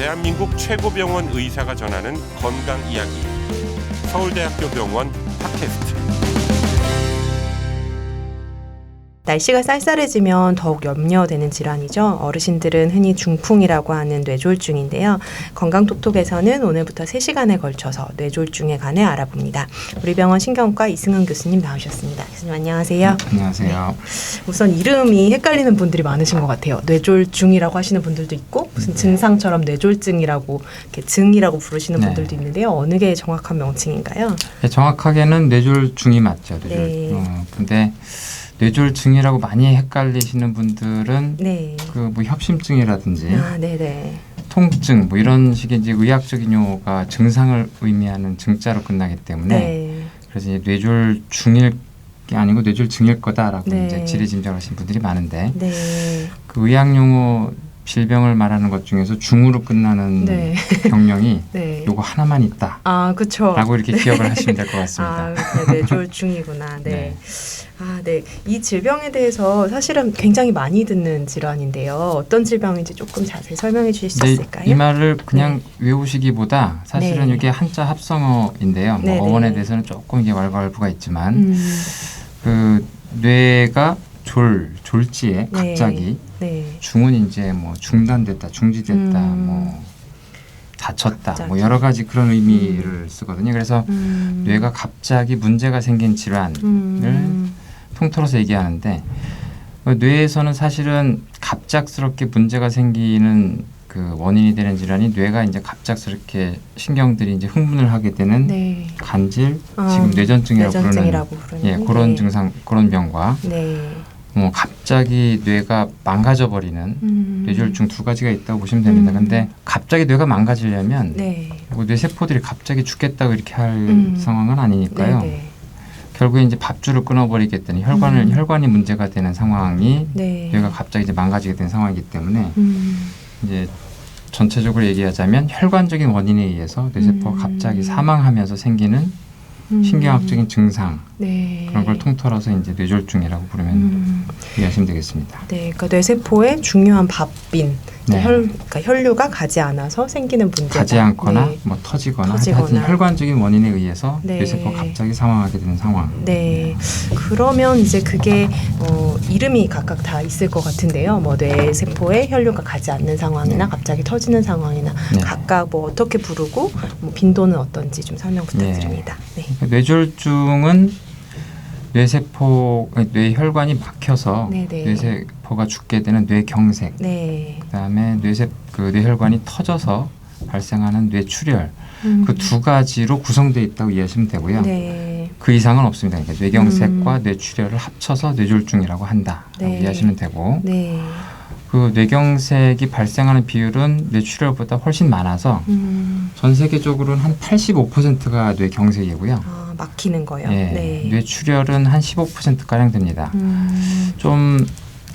대한민국 최고 병원 의사가 전하는 건강 이야기. 서울대학교 병원 팟캐스트. 날씨가 쌀쌀해지면 더욱 염려되는 질환이죠. 어르신들은 흔히 중풍이라고 하는 뇌졸중인데요. 건강톡톡에서는 오늘부터 3시간에 걸쳐서 뇌졸중에 관해 알아봅니다. 우리 병원 신경과 이승은 교수님 나오셨습니다. 교수님 안녕하세요. 안녕하세요. 네. 우선 이름이 헷갈리는 분들이 많으신 것 같아요. 뇌졸중이라고 하시는 분들도 있고 무슨 증상처럼 뇌졸증이라고 이렇게 증이라고 부르시는 분들도 있는데요. 어느 게 정확한 명칭인가요? 네, 정확하게는 뇌졸중이 맞죠. 근데 뇌졸중이라고 많이 헷갈리시는 분들은 그 뭐 협심증이라든지 통증 뭐 이런 식의 이제 의학적인 용어가 증상을 의미하는 증자로 끝나기 때문에 그래서 이제 뇌졸중일 게 아니고 뇌졸증일 거다라고 이제 지레짐작하시는 분들이 많은데 그 의학 용어 질병을 말하는 것 중에서 중으로 끝나는 병명이 요거 하나만 있다. 아, 그렇죠. 라고 이렇게 기억을 하시면 될 것 같습니다. 뇌졸중이구나. 이 질병에 대해서 사실은 굉장히 많이 듣는 질환인데요. 어떤 질병인지 조금 자세히 설명해 주실 수 있을까요? 이 말을 그냥 외우시기보다 사실은 이게 한자 합성어인데요. 뭐 어원에 대해서는 조금 이게 왈가왈부가 있지만 그 뇌가 졸지에 갑자기 중은 이제 뭐 중단됐다, 중지됐다, 뭐 다쳤다, 갑자기. 뭐 여러 가지 그런 의미를 쓰거든요. 그래서 뇌가 갑자기 문제가 생긴 질환을 통틀어서 얘기하는데 뇌에서는 사실은 갑작스럽게 문제가 생기는 그 원인이 되는 질환이 뇌가 이제 갑작스럽게 신경들이 이제 흥분을 하게 되는 간질, 지금 뇌전증이라고 부르는 그런 증상, 그런 병과 뭐 갑자기 뇌가 망가져 버리는 뇌졸중 두 가지가 있다고 보시면 됩니다. 근데 갑자기 뇌가 망가지려면 뇌 세포들이 갑자기 죽겠다고 이렇게 할 상황은 아니니까요. 결국에 이제 밥줄을 끊어버리겠다니 혈관이 문제가 되는 상황이 뇌가 갑자기 이제 망가지게 된 상황이기 때문에 이제 전체적으로 얘기하자면 혈관적인 원인에 의해서 뇌세포가 갑자기 사망하면서 생기는 신경학적인 증상 그런 걸 통틀어서 이제 뇌졸중이라고 부르면 이해하시면 되겠습니다. 그러니까 뇌세포의 중요한 밥빈, 그러니까 혈류가 가지 않아서 생기는 문제다. 가지 않거나 뭐 터지거나 하여튼 혈관적인 원인에 의해서 뇌세포가 갑자기 사망하게 되는 상황. 그러면 이제 그게 이름이 각각 다 있을 것 같은데요. 뭐 뇌세포의 혈류가 가지 않는 상황이나 갑자기 터지는 상황이나 각각 뭐 어떻게 부르고 뭐 빈도는 어떤지 좀 설명 부탁드립니다. 뇌졸중은 뇌 혈관이 막혀서 뇌세포가 죽게 되는 뇌경색, 그다음에 뇌혈관이 터져서 발생하는 뇌출혈, 그 두 가지로 구성되어 있다고 이해하시면 되고요. 그 이상은 없습니다. 그러니까 뇌경색과 뇌출혈을 합쳐서 뇌졸중이라고 한다라고 이해하시면 되고, 그 뇌경색이 발생하는 비율은 뇌출혈보다 훨씬 많아서 전 세계적으로는 한 85%가 뇌경색이고요. 막히는 거요. 뇌출혈은 한 15%가량 됩니다. 좀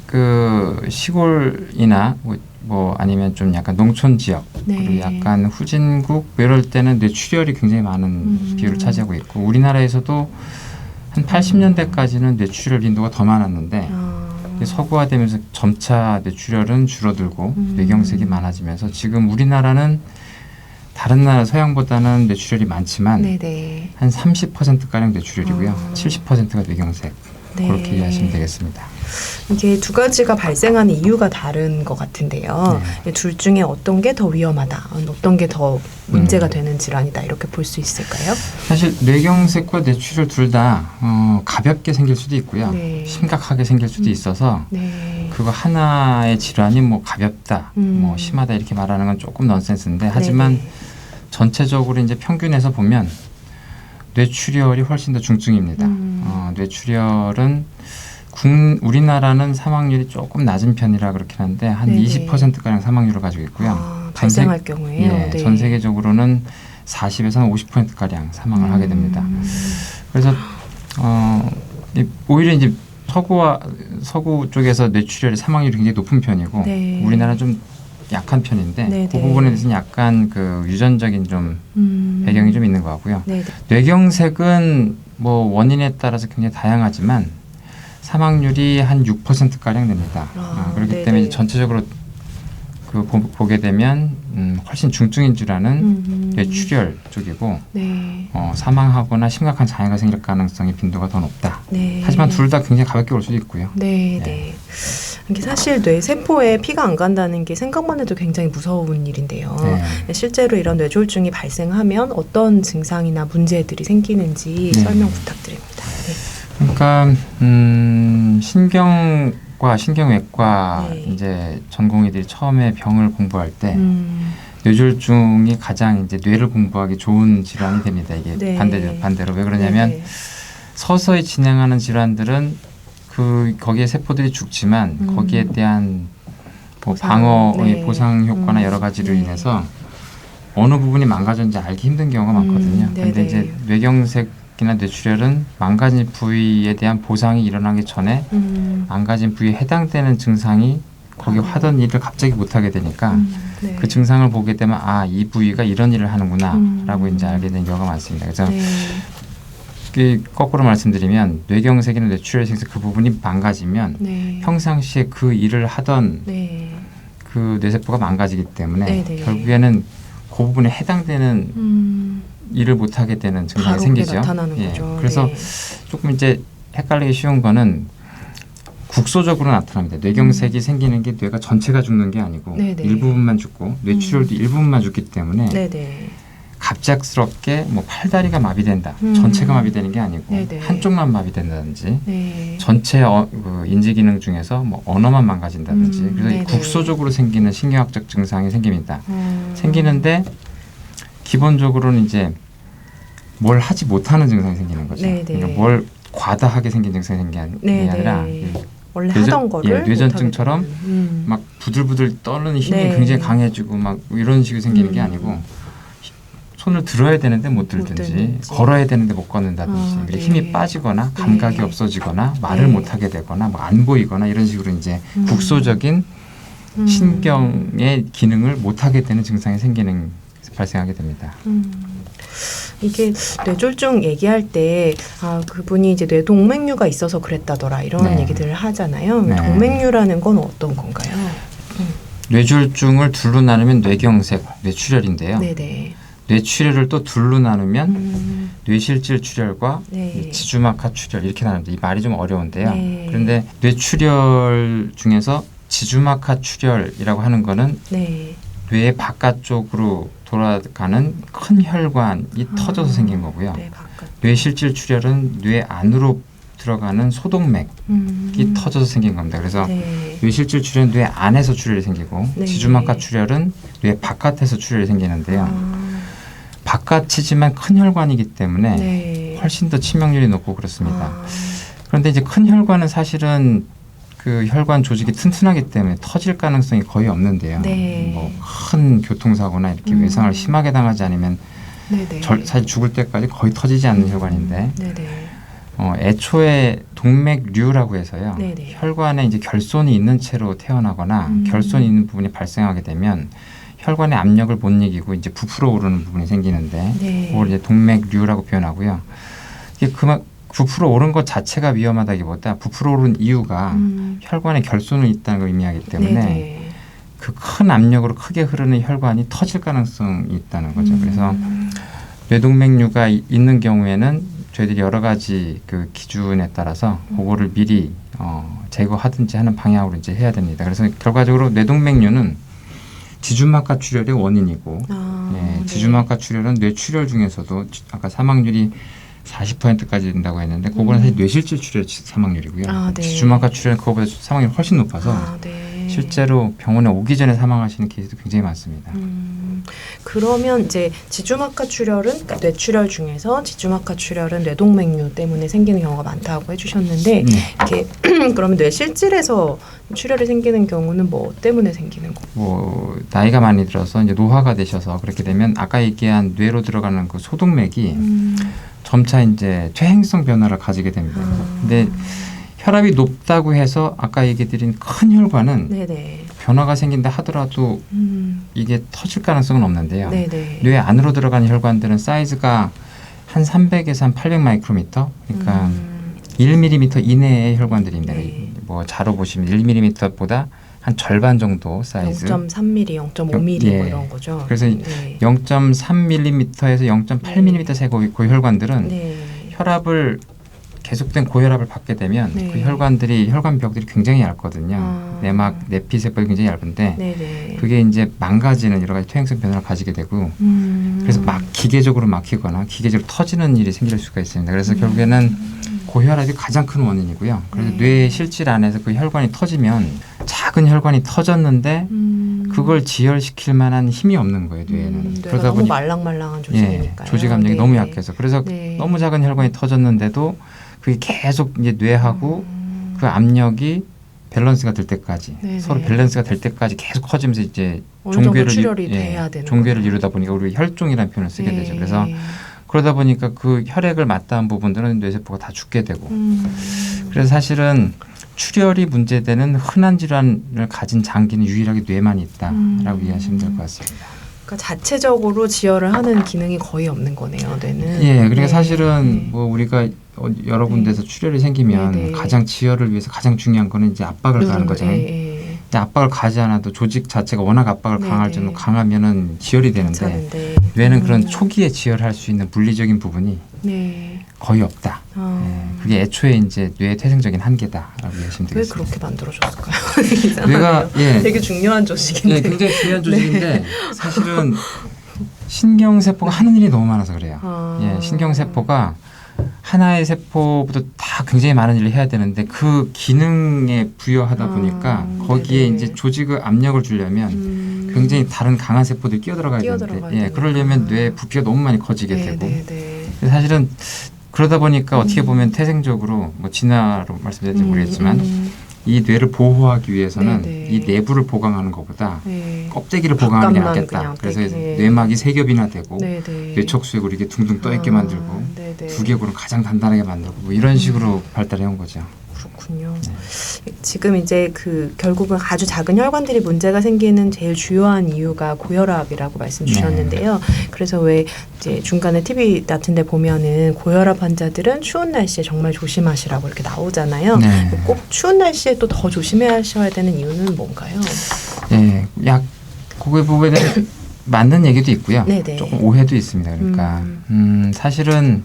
그 시골이나 뭐 아니면 좀 약간 농촌 지역 그리고 약간 후진국 이럴 때는 뇌출혈이 굉장히 많은 비율을 차지하고 있고 우리나라에서도 한 80년대까지는 뇌출혈 빈도가 더 많았는데 서구화되면서 점차 뇌출혈은 줄어들고 뇌경색이 많아지면서 지금 우리나라는 다른 나라 서양보다는 뇌출혈이 많지만 한 30%가량 뇌출혈이고요. 70%가 뇌경색. 그렇게 이해하시면 되겠습니다. 이게 두 가지가 발생하는 이유가 다른 것 같은데요. 둘 중에 어떤 게 더 위험하다, 어떤 게 더 문제가 되는 질환이다 이렇게 볼 수 있을까요? 사실 뇌경색과 뇌출혈 둘 다 가볍게 생길 수도 있고요. 심각하게 생길 수도 있어서 그거 하나의 질환이 뭐 가볍다, 뭐 심하다 이렇게 말하는 건 조금 넌센스인데 하지만 전체적으로 이제 평균에서 보면 뇌출혈이 훨씬 더 중증입니다. 뇌출혈은 우리나라는 사망률이 조금 낮은 편이라 그렇긴 한데 한 20%가량 사망률을 가지고 있고요. 발생할 경우에요. 전 세계적으로는 40에서 50%가량 사망을 하게 됩니다. 그래서 오히려 이제 서구 쪽에서 뇌출혈의 사망률이 굉장히 높은 편이고 우리나라는 좀 약한 편인데 그 부분에 대해서는 약간 그 유전적인 좀 배경이 좀 있는 것 같고요. 뇌경색은 뭐 원인에 따라서 굉장히 다양하지만 사망률이 한 6%가량 됩니다. 그렇기 때문에 전체적으로 보게 되면 훨씬 중증인 질환은 뇌출혈 쪽이고 네. 사망하거나 심각한 장애가 생길 가능성의 빈도가 더 높다. 네. 하지만 둘 다 굉장히 가볍게 올 수도 있고요. 네, 네. 네. 이게 사실 뇌 세포에 피가 안 간다는 게 생각만 해도 굉장히 무서운 일인데요. 네. 실제로 이런 뇌졸중이 발생하면 어떤 증상이나 문제들이 생기는지 네. 설명 부탁드립니다. 네. 그러니까 신경과 신경외과 네. 이제 전공의들이 처음에 병을 공부할 때 뇌졸중이 가장 이제 뇌를 공부하기 좋은 질환이 됩니다. 이게 네. 반대로 왜 그러냐면 네. 서서히 진행하는 질환들은 거기에 세포들이 죽지만 거기에 대한 뭐 보상, 방어의 네. 보상 효과나 여러 가지로 네. 인해서 어느 부분이 망가졌는지 알기 힘든 경우가 많거든요. 네네. 근데 이제 뇌경색이나 뇌출혈은 망가진 부위에 대한 보상이 일어나기 전에 망가진 부위에 해당되는 증상이 거기 하던 일을 갑자기 못하게 되니까 네. 그 증상을 보게 되면 이 부위가 이런 일을 하는구나 라고 이제 알게 되는 경우가 많습니다. 그래서 네. 거꾸로 말씀드리면 뇌경색이나 뇌출혈 생겨서 그 부분이 망가지면 네. 평상시에 그 일을 하던 네. 그 뇌세포가 망가지기 때문에 네네. 결국에는 그 부분에 해당되는 일을 못하게 되는 증상이 바로 생기죠. 그게 나타나는 거죠. 그래서 네. 조금 이제 헷갈리기 쉬운 거는 국소적으로 나타납니다. 뇌경색이 생기는 게 뇌가 전체가 죽는 게 아니고 네네. 일부분만 죽고 뇌출혈도 일부분만 죽기 때문에 네네. 갑작스럽게 뭐 팔다리가 마비된다. 전체가 마비되는 게 아니고 네네. 한쪽만 마비된다든지 네. 전체 그 인지 기능 중에서 뭐 언어만 망가진다든지 그래서 네네. 국소적으로 생기는 신경학적 증상이 생깁니다. 생기는데 기본적으로는 이제 뭘 하지 못하는 증상이 생기는 거죠. 네네. 그러니까 뭘 과다하게 생긴 증상이 생긴 게 네네. 아니라 원래 뇌전- 하던 거를 뇌전증처럼 못하게 되는. 막 부들부들 떠는 힘이 네. 굉장히 강해지고 막 이런 식으로 생기는 게 아니고 손을 들어야 되는데 못 들든지 들든지. 걸어야 되는데 못 걷는다든지 그리고 네. 힘이 빠지거나 감각이 네. 없어지거나 말을 네. 못하게 되거나 뭐 안 보이거나 이런 식으로 이제 국소적인 신경의 기능을 못하게 되는 증상이 발생하게 됩니다. 이게 뇌졸중 얘기할 때 그분이 이제 뇌동맥류가 있어서 그랬다더라 이런 네. 얘기들을 하잖아요. 네. 동맥류라는 건 어떤 건가요? 뇌졸중을 둘로 나누면 뇌경색, 뇌출혈인데요. 네네. 뇌출혈을 또 둘로 나누면 뇌실질 출혈과 네. 지주막하 출혈 이렇게 나눕니다. 이 말이 좀 어려운데요. 네. 그런데 뇌출혈 중에서 지주막하 출혈이라고 하는 거는 네. 뇌 바깥쪽으로 돌아가는 큰 혈관이 터져서 생긴 거고요. 네, 바깥. 뇌실질 출혈은 뇌 안으로 들어가는 소동맥이 터져서 생긴 겁니다. 그래서 네. 뇌실질 출혈은 뇌 안에서 출혈이 생기고 네. 지주막하 출혈은 뇌 바깥에서 출혈이 생기는데요. 아, 바깥이지만 큰 혈관이기 때문에 네. 훨씬 더 치명률이 높고 그렇습니다. 아, 그런데 이제 큰 혈관은 사실은 그 혈관 조직이 튼튼하기 때문에 터질 가능성이 거의 없는데요. 네. 뭐 큰 교통사고나 이렇게 외상을 심하게 당하지 않으면 네네. 사실 죽을 때까지 거의 터지지 않는 혈관인데 네네. 애초에 동맥류라고 해서요. 네네. 혈관에 이제 결손이 있는 채로 태어나거나 결손이 있는 부분이 발생하게 되면 혈관의 압력을 못 이기고 이제 부풀어 오르는 부분이 생기는데 네. 그걸 이제 동맥류라고 표현하고요. 이게 부풀어 오른 것 자체가 위험하다기보다 부풀어 오른 이유가 혈관에 결손이 있다는 걸 의미하기 때문에 네네. 그 큰 압력으로 크게 흐르는 혈관이 터질 가능성이 있다는 거죠. 그래서 뇌동맥류가 있는 경우에는 저희들이 여러 가지 그 기준에 따라서 그거를 미리 제거하든지 하는 방향으로 이제 해야 됩니다. 그래서 결과적으로 뇌동맥류는 지주막하 출혈의 원인이고 네. 지주막하 출혈은 뇌출혈 중에서도 아까 사망률이 40%까지 된다고 했는데 그거는 사실 뇌실질 출혈 사망률이고요. 네. 지주막하 출혈은 그거보다 사망률이 훨씬 높아서 네. 실제로 병원에 오기 전에 사망하시는 케이스도 굉장히 많습니다. 그러면 이제 지주막하 출혈은 그러니까 뇌출혈 중에서 지주막하 출혈은 뇌동맥류 때문에 생기는 경우가 많다고 해주셨는데 이렇게 그러면 뇌실질에서 출혈이 생기는 경우는 뭐 때문에 생기는 거? 뭐 나이가 많이 들어서 이제 노화가 되셔서 그렇게 되면 아까 얘기한 뇌로 들어가는 그 소동맥이 점차 이제 퇴행성 변화를 가지게 됩니다. 근데 혈압이 높다고 해서 아까 얘기드린 큰 혈관은 네네. 변화가 생긴다 하더라도 이게 터질 가능성은 없는데요. 네네. 뇌 안으로 들어가는 혈관들은 사이즈가 한 300에서 한 800 마이크로미터, 그러니까 1mm 이내의 혈관들입니다. 네. 뭐 자로 보시면 1mm보다 한 절반 정도 사이즈. 0.3mm, 0.5mm 예. 뭐 이런 거죠. 그래서 네. 0.3mm에서 0.8mm 사이 고혈관들은 네. 혈압을 계속된 고혈압을 받게 되면 네. 그 혈관벽들이 굉장히 얇거든요. 내막 내피세포가 굉장히 얇은데 네네. 그게 이제 망가지는 여러 가지 퇴행성 변화를 가지게 되고 그래서 막 기계적으로 막히거나 기계적으로 터지는 일이 생길 수가 있습니다. 그래서 결국에는 고혈압이 가장 큰 원인이고요. 그래서 네. 뇌 실질 안에서 그 혈관이 터지면 작은 혈관이 터졌는데 그걸 지혈시킬 만한 힘이 없는 거예요, 뇌에는. 그러다 너무 말랑말랑한 조직이니까요. 조직 압력이 네. 너무 약해서 그래서 네. 너무 작은 혈관이 터졌는데도 그게 계속 이제 뇌하고 그 압력이 밸런스가 될 때까지 네네. 서로 밸런스가 될 때까지 계속 커지면서 이제 어느 정도 출혈이 돼야 되는 종괴를 거예요. 이루다 보니까 우리 혈종이라는 표현을 쓰게 네. 되죠. 그래서 그러다 보니까 그 혈액을 맞닿은 부분들은 뇌세포가 다 죽게 되고 그래서 사실은 출혈이 문제되는 흔한 질환을 가진 장기는 유일하게 뇌만 있다라고 이해하시면 될 것 같습니다. 그러니까 자체적으로 지혈을 하는 기능이 거의 없는 거네요, 뇌는. 예, 그러니까 네. 사실은 네. 뭐 우리가 여러 군데서 출혈이 생기면 네, 네. 가장 지혈을 위해서 가장 중요한 거는 이제 압박을 가하는 거잖아요. 근데 압박을 가지 않아도 조직 자체가 워낙 압박을 네, 강할 네. 정도 강하면은 지혈이 되는데 괜찮은데. 뇌는 그런 초기에 지혈할 수 있는 물리적인 부분이 네. 거의 없다. 예, 그게 애초에 이제 뇌의 태생적인 한계다라고 이해하시면 왜 되겠습니다. 그렇게 만들어줬을까요? 이상하네요. 뇌가 되게 중요한 조직인데. 예, 굉장히 중요한 조직인데 사실은 신경세포가 하는 일이 너무 많아서 그래요. 예, 신경세포가 하나의 세포부터 다 굉장히 많은 일을 해야 되는데 그 기능에 부여하다 보니까 거기에 네네. 이제 조직의 압력을 주려면 굉장히 다른 강한 세포들이 끼어들어가야 되는데 예, 그러려면 뇌의 부피가 너무 많이 커지게 되고 그래서 사실은 그러다 보니까 어떻게 보면 태생적으로 뭐 진화로 말씀드릴지 모르겠지만 이 뇌를 보호하기 위해서는 네네. 이 내부를 보강하는 것보다 네. 껍데기를 보강하는 게 바깥만 낫겠다. 그냥 그래서 네. 뇌막이 세 겹이나 되고 네네. 뇌척수액으로 이게 둥둥 떠 있게 만들고 네네. 두 겹으로 가장 단단하게 만들고 뭐 이런 식으로 발달해 온 거죠. 그렇군요. 지금 이제 그 결국은 아주 작은 혈관들이 문제가 생기는 제일 주요한 이유가 고혈압이라고 말씀 주셨는데요. 그래서 왜 이제 중간에 TV 같은 데 보면은 고혈압 환자들은 추운 날씨에 정말 조심하시라고 이렇게 나오잖아요. 네. 꼭 추운 날씨에 또 더 조심하셔야 되는 이유는 뭔가요? 네, 약 그거에 부분에 맞는 얘기도 있고요. 네네. 조금 오해도 있습니다. 그러니까 사실은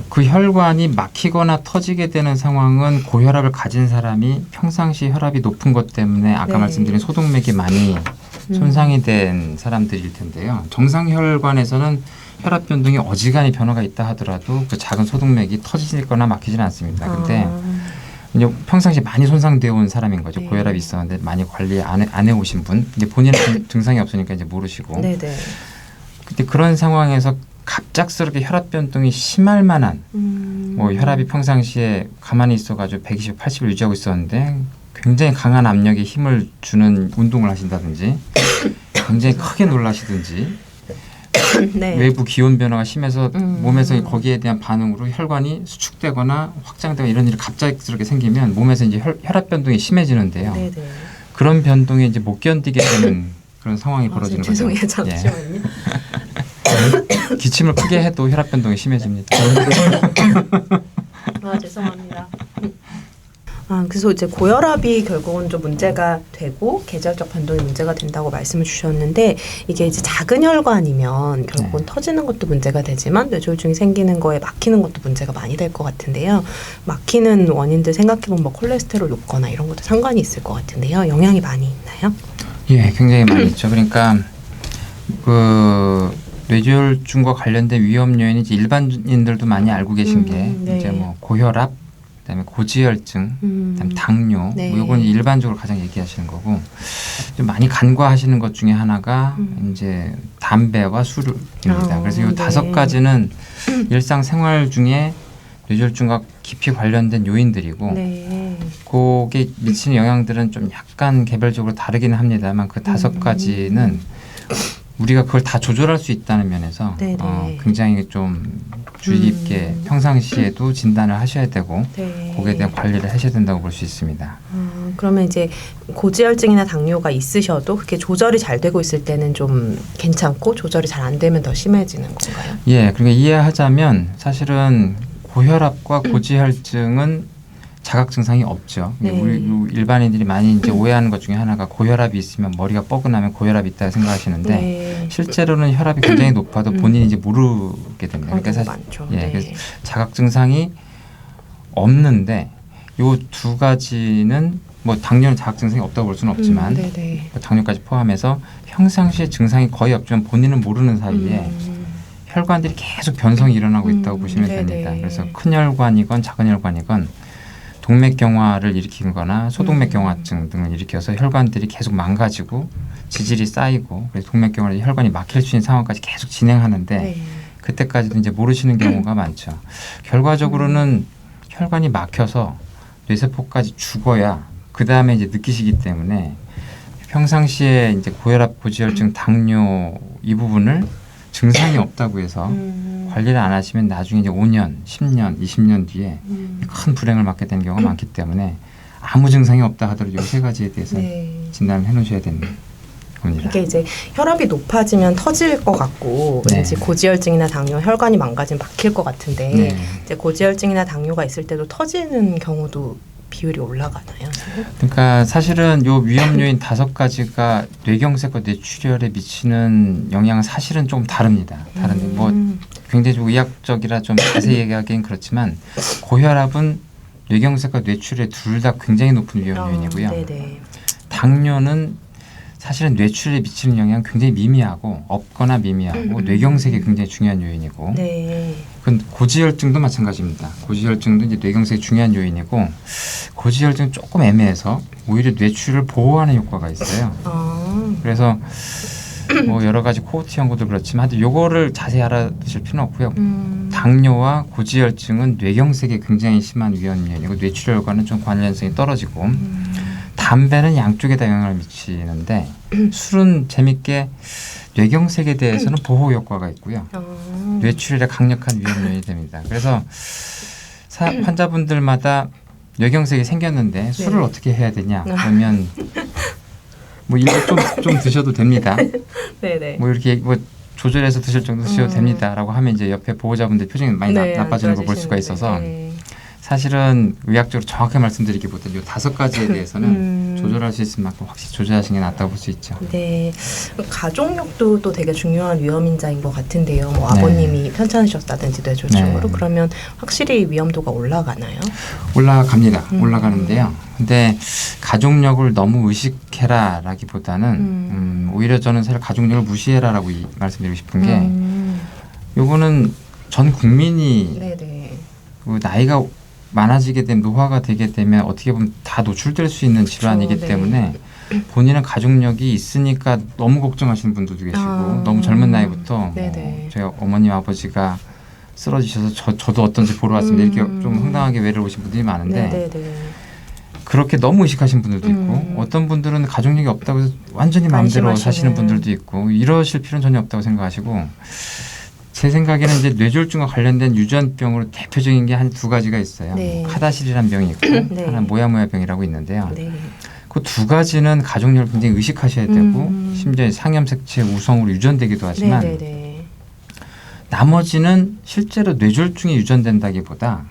그 혈관이 막히거나 터지게 되는 상황은 고혈압을 가진 사람이 평상시 혈압이 높은 것 때문에 아까 네. 말씀드린 소동맥이 많이 손상이 된 사람들일 텐데요. 정상 혈관에서는 혈압 변동이 어지간히 변화가 있다 하더라도 그 작은 소동맥이 터지거나 막히지는 않습니다. 근데 이제 평상시 많이 손상되어 온 사람인 거죠. 네. 고혈압이 있었는데 많이 관리 안 해오신 분. 이제 본인은 증상이 없으니까 이제 모르시고. 네네. 근데 그런 상황에서 갑작스럽게 혈압 변동이 심할 만한 뭐 혈압이 평상시에 가만히 있어가지고 120, 80을 유지하고 있었는데 굉장히 강한 압력에 힘을 주는 운동을 하신다든지 굉장히 크게 놀라시든지 네. 외부 기온 변화가 심해서 몸에서 거기에 대한 반응으로 혈관이 수축되거나 확장되거나 이런 일이 갑작스럽게 생기면 몸에서 이제 혈압 변동이 심해지는데요. 네네. 그런 변동에 이제 못 견디게 되는 그런 상황이 벌어지는 거죠. 죄송해요. 잠시만요. 기침을 크게 해도 혈압 변동이 심해집니다. 죄송합니다. 그래서 이제 고혈압이 결국은 좀 문제가 되고 계절적 변동이 문제가 된다고 말씀을 주셨는데 이게 이제 작은 혈관이면 결국은 터지는 것도 문제가 되지만 뇌졸중이 생기는 거에 막히는 것도 문제가 많이 될 것 같은데요. 막히는 원인들 생각해보면 뭐 콜레스테롤 높거나 이런 것도 상관이 있을 것 같은데요. 영향이 많이 있나요? 예, 굉장히 많이 있죠. 그러니까 그 뇌졸중과 관련된 위험 요인이 이제 일반인들도 많이 알고 계신 게 네. 이제 뭐 고혈압, 그다음에 고지혈증, 그다음에 당뇨, 네. 뭐 이건 일반적으로 가장 얘기하시는 거고 좀 많이 간과하시는 것 중에 하나가 이제 담배와 술입니다. 그래서 이 네. 5가지는 일상생활 중에 뇌졸중과 깊이 관련된 요인들이고 네. 그게 미치는 영향들은 좀 약간 개별적으로 다르기는 합니다만 그 5가지는 우리가 그걸 다 조절할 수 있다는 면에서 굉장히 좀 주의 깊게 평상시에도 진단을 하셔야 되고 네. 거기에 대한 관리를 하셔야 된다고 볼 수 있습니다. 그러면 이제 고지혈증이나 당뇨가 있으셔도 그게 조절이 잘 되고 있을 때는 좀 괜찮고 조절이 잘 안 되면 더 심해지는 건가요? 예, 그러니까 이해하자면 사실은 고혈압과 고지혈증은 자각 증상이 없죠. 네. 우리 일반인들이 많이 이제 오해하는 것 중에 하나가 고혈압이 있으면 머리가 뻐근하면 고혈압이 있다 생각하시는데 네. 실제로는 혈압이 굉장히 높아도 본인이 이제 모르게 됩니다. 그러니까 사실 많죠. 예, 네. 그래서 자각 증상이 없는데 요 두 가지는 뭐 당뇨는 자각 증상이 없다고 볼 수는 없지만 네네. 뭐 당뇨까지 포함해서 평상시에 증상이 거의 없지만 본인은 모르는 사이에 혈관들이 계속 변성이 일어나고 있다고 보시면 네네. 됩니다. 그래서 큰 혈관이건 작은 혈관이건 동맥경화를 일으키거나 소동맥경화증 등을 일으켜서 혈관들이 계속 망가지고 지질이 쌓이고 그래서 동맥경화로 혈관이 막힐 수 있는 상황까지 계속 진행하는데 네. 그때까지도 이제 모르시는 경우가 많죠. 결과적으로는 혈관이 막혀서 뇌세포까지 죽어야 그 다음에 이제 느끼시기 때문에 평상시에 이제 고혈압, 고지혈증, 당뇨 이 부분을 증상이 없다고 해서 관리를 안 하시면 나중에 이제 5년, 10년, 20년 뒤에 큰 불행을 맞게 되는 경우가 많기 때문에 아무 증상이 없다 하더라도 이 세 가지에 대해서 네. 진단을 해놓으셔야 되는 겁니다. 이게 이제 혈압이 높아지면 터질 것 같고 네. 왠지 고지혈증이나 당뇨 혈관이 망가지면 막힐 것 같은데 네. 이제 고지혈증이나 당뇨가 있을 때도 터지는 경우도 비율이 올라가나요? 그러니까 사실은 요 위험 요인 5가지가 뇌경색과 뇌출혈에 미치는 영향은 사실은 조금 다릅니다. 다른데 뭐 굉장히 좀 의학적이라 좀 자세히 얘기하기는 그렇지만 고혈압은 뇌경색과 뇌출혈 둘 다 굉장히 높은 위험 요인이고요. 네네. 당뇨는 사실은 뇌출혈에 미치는 영향은 굉장히 미미하고 없거나 미미하고 뇌경색이 굉장히 중요한 요인이고 네. 그건 고지혈증도 마찬가지입니다. 고지혈증도 이제 뇌경색이 중요한 요인이고 고지혈증은 조금 애매해서 오히려 뇌출혈을 보호하는 효과가 있어요. 그래서 뭐 여러 가지 코호트 연구도 그렇지만 하여튼 요거를 자세히 알아두실 필요는 없고요. 당뇨와 고지혈증은 뇌경색이 굉장히 심한 위험 요인이고 뇌출혈과는 좀 관련성이 떨어지고 담배는 양쪽에 다 영향을 미치는데 술은 재밌게 뇌경색에 대해서는 보호 효과가 있고요. 뇌출혈에 강력한 위험 요인이 됩니다. 그래서 환자분들마다 뇌경색이 생겼는데 술을 어떻게 해야 되냐 그러면 뭐 일부 좀 드셔도 됩니다. 네네. 뭐 이렇게 뭐 조절해서 드실 정도 드셔도 됩니다라고 하면 이제 옆에 보호자분들 표정이 많이 나빠지는 걸 볼 수가 있어서 사실은 의학적으로 정확하게 말씀드리기보다 이 5가지에 대해서는 조절할 수 있을 만큼 확실히 조절하시는 게 낫다고 볼 수 있죠. 네, 가족력도 또 되게 중요한 위험인자인 것 같은데요. 뭐 네. 아버님이 편찮으셨다든지 뇌졸중으로 네. 그러면 확실히 위험도가 올라가나요? 올라갑니다. 올라가는데요. 근데 가족력을 너무 의식해라라기보다는 오히려 저는 사실 가족력을 무시해라라고 말씀드리고 싶은 게 요거는 전 국민이 네네. 그 나이가 많아지게 되면 노화가 되게 되면 어떻게 보면 다 노출될 수 있는 질환이기 네. 때문에 본인은 가족력이 있으니까 너무 걱정하시는 분들도 계시고 너무 젊은 나이부터 저희 어머님 아버지가 쓰러지셔서 저도 어떤지 보러 왔습니다. 이렇게 좀 황당하게 외를 오신 분들이 많은데 네네네. 그렇게 너무 의식하신 분들도 있고 어떤 분들은 가족력이 없다고 해서 완전히 마음대로 사시는 분들도 있고 이러실 필요는 전혀 없다고 생각하시고 제 생각에는 이제 뇌졸중과 관련된 유전병으로 대표적인 게 한 2가지가 있어요. 네. 카다실이라는 병이 있고 네. 하나는 모야모야 병이라고 있는데요. 네. 그 2가지는 가족력을 굉장히 의식하셔야 되고 심지어 상염색체 우성으로 유전되기도 하지만 네네네. 나머지는 실제로 뇌졸중이 유전된다기보다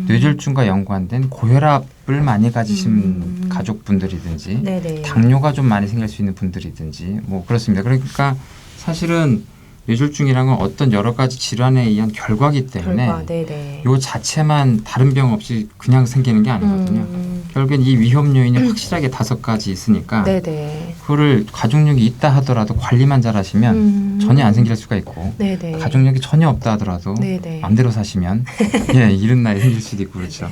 뇌졸중과 연관된 고혈압을 많이 가지신 가족분들이든지 네네. 당뇨가 좀 많이 생길 수 있는 분들이든지 뭐 그렇습니다. 그러니까 사실은 뇌졸중이란 건 어떤 여러 가지 질환에 의한 결과기 때문에 요 자체만 다른 병 없이 그냥 생기는 게 아니거든요. 결국엔 이 위험 요인이 확실하게 5가지 있으니까 네네. 그거를 가족력이 있다 하더라도 관리만 잘하시면 전혀 안 생길 수가 있고 네네. 가족력이 전혀 없다 하더라도 네네. 마음대로 사시면 이른 나이에 생길 수도 있고 그렇죠.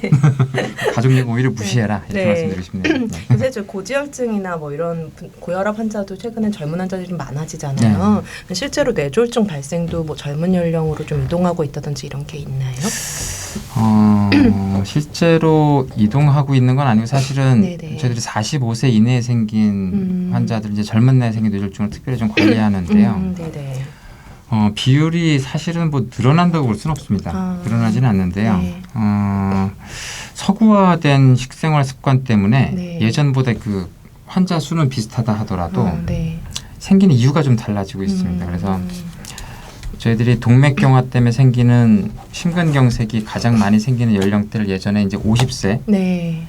가족력 오히려 무시해라 이렇게 말씀드리고 싶네요. 요새 저 고지혈증이나 뭐 이런 고혈압 환자도 최근에 젊은 환자들이 좀 많아지잖아요. 실제로 뇌졸중 발생도 뭐 젊은 연령으로 좀 이동하고 있다든지 이런 게 있나요? 실제로 이동하고 있는 건 아니고 사실은 네네. 저희들이 45세 이내에 생긴 환자들 이제 젊은 나이에 생긴 뇌졸중을 특별히 좀 관리하는데요. 네네. 비율이 사실은 뭐 늘어난다고 볼 수는 없습니다. 늘어나지는 않는데요. 네. 서구화된 식생활 습관 때문에 네. 예전보다 그 환자 수는 비슷하다 하더라도 네. 생기는 이유가 좀 달라지고 있습니다. 그래서 저희들이 동맥경화 때문에 생기는 심근경색이 가장 많이 생기는 연령대를 예전에 이제 50세 네.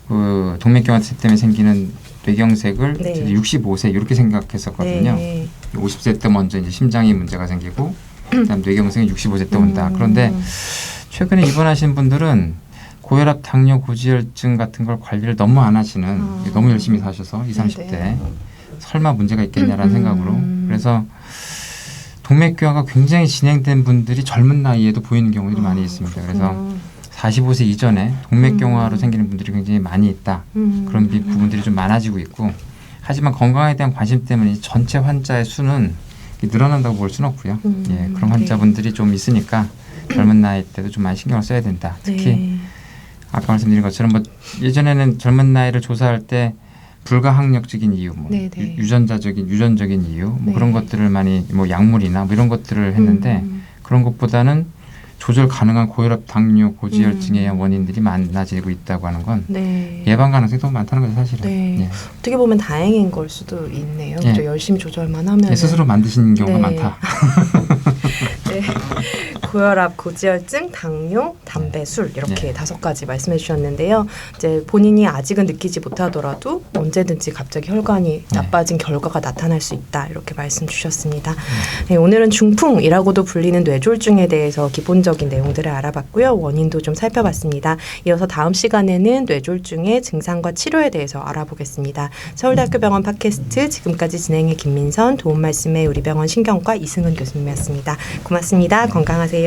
그 동맥경화 때문에 생기는 뇌경색을 네. 65세 이렇게 생각했었거든요. 네. 50세 때 먼저 이제 심장이 문제가 생기고 그다음 뇌경색은 65세 때 온다. 그런데 최근에 입원하신 분들은 고혈압, 당뇨, 고지혈증 같은 걸 관리를 너무 안 하시는 너무 열심히 사셔서 20, 30대 네. 설마 문제가 있겠냐라는 생각으로 그래서 동맥경화가 굉장히 진행된 분들이 젊은 나이에도 보이는 경우들이 많이 있습니다. 그래서 45세 이전에 동맥경화로 생기는 분들이 굉장히 많이 있다. 그런 부분들이 좀 많아지고 있고 하지만 건강에 대한 관심 때문에 이 전체 환자의 수는 늘어난다고 볼 수는 없고요. 예, 그런 환자분들이 좀 있으니까 젊은 나이 때도 좀 많이 신경을 써야 된다. 특히 네. 아까 말씀드린 것처럼 뭐 예전에는 젊은 나이를 조사할 때 불가항력적인 이유, 뭐 유전적인 이유, 뭐 네. 그런 것들을 많이 뭐 약물이나 뭐 이런 것들을 했는데 그런 것보다는 조절 가능한 고혈압, 당뇨, 고지혈증에 의한 원인들이 많아지고 있다고 하는 건 네. 예방 가능성이 더 많다는 거죠, 사실은. 네. 예. 어떻게 보면 다행인 걸 수도 있네요. 예. 또 열심히 조절만 하면 예, 스스로 만드시는 경우가 네. 많다. 네. 고혈압, 고지혈증, 당뇨, 담배, 술 이렇게 네. 5가지 말씀해 주셨는데요. 이제 본인이 아직은 느끼지 못하더라도 언제든지 갑자기 혈관이 나빠진 결과가 나타날 수 있다 이렇게 말씀 주셨습니다. 네, 오늘은 중풍이라고도 불리는 뇌졸중에 대해서 기본적인 내용들을 알아봤고요. 원인도 좀 살펴봤습니다. 이어서 다음 시간에는 뇌졸중의 증상과 치료에 대해서 알아보겠습니다. 서울대학교 병원 팟캐스트 지금까지 진행의 김민선, 도움 말씀의 우리 병원 신경과 이승은 교수님이었습니다. 고맙습니다. 건강하세요.